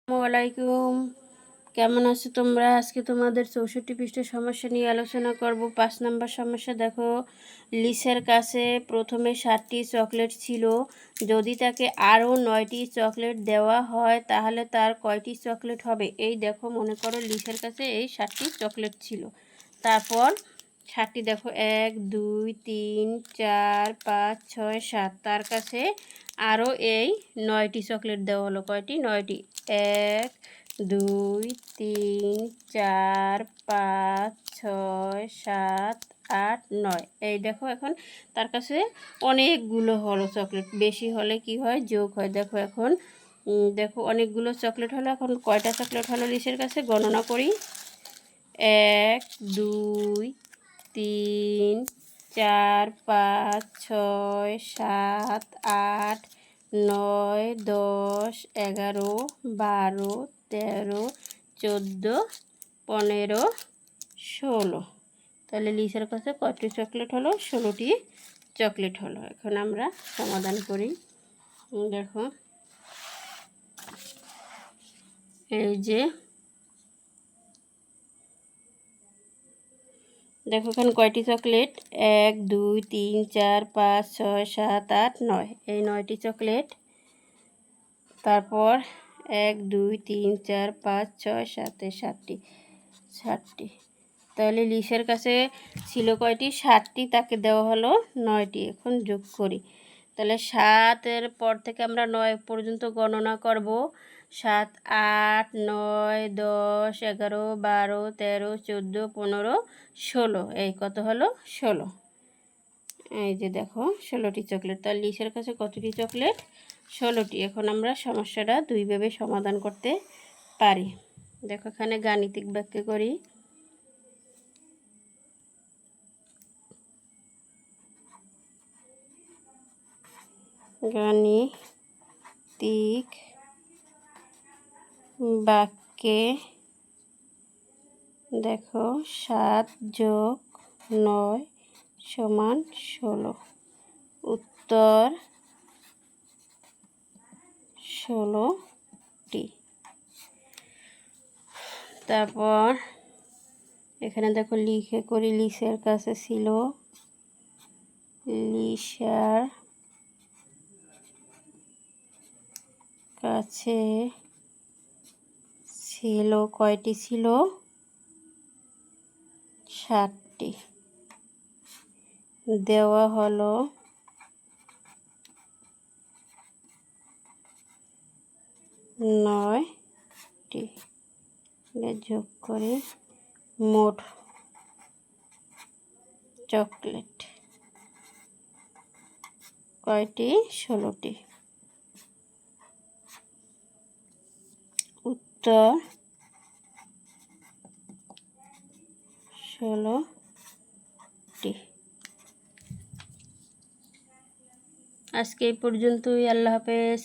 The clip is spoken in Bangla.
আসসালামাইকুম, কেমন আছো তোমরা? আজকে তোমাদের 64 পৃষ্ঠার সমস্যা নিয়ে আলোচনা করব। 5 নম্বর সমস্যা দেখো, লিসের কাছে প্রথমে 7টি চকলেট ছিল। যদি তাকে আরও 9টি চকলেট দেওয়া হয় তাহলে তার কয়টি চকলেট হবে? এই দেখো, মনে করো লিসের কাছে এই 7টি চকলেট ছিল। তারপর 7টি দেখো, 1 2 3 4 5 6 7, তার কাছে আরও এই 9টি চকলেট দেওয়া হলো। কয়টি? 9টি। 1 2 3 4 5 6 7 8 9। এই দেখো, এখন তার কাছে অনেকগুলো হলো চকলেট। বেশি হলে কি হয়? যোগ হয়। দেখো এখন দেখো অনেকগুলো চকলেট হলো। এখন কয়টা চকলেট হলো লিসের কাছে গণনা করি। 1 2 3 4 5 6 7 8 9 10 11 12 13 14 15 16। তাহলে লিসার কাছে কয়টি চকলেট হলো? 16টি চকলেট হলো। এখন আমরা সমাধান করি। দেখো, এই যে দেখো এখানে কয়টি চকলেট? 1 2 3 4 5 6 7 8 9, এই 9টি চকলেট। তারপর 1 2 3 4 5 6 7, 7টি। তাহলে লিসের কাছে ছিল কয়টি? 7টি, তাকে দেওয়া হলো 9টি। এখন যোগ করি। তাহলে 7-এর পর থেকে আমরা 9 পর্যন্ত গণনা করব। 7 8 9 10 11 12 13 14 15 16। এই কত হলো? 16। এই যে দেখো 16টি চকলেট। তার লিসের কাছে কতটি চকলেট? 16টি। এখন আমরা সমস্যাটা দুইভাবে সমাধান করতে পারি। দেখো এখানে গাণিতিক ব্যাখ্যা করি। গাণিতিক বাক্যে দেখো 7 যোগ 9 সমান 16। উত্তর 16টি। তারপর এখানে দেখো লিখে করি। লিসের কাছে ছিল, লিসার কাছে ছিল কয়টি? ছিল 7টি। দেওয়া হলো 9টি। যোগ করে মোট চকলেট কয়টি? 16টি। উত্তর 16টি। আজকে এই পর্যন্তই। আল্লাহ হাফেজ।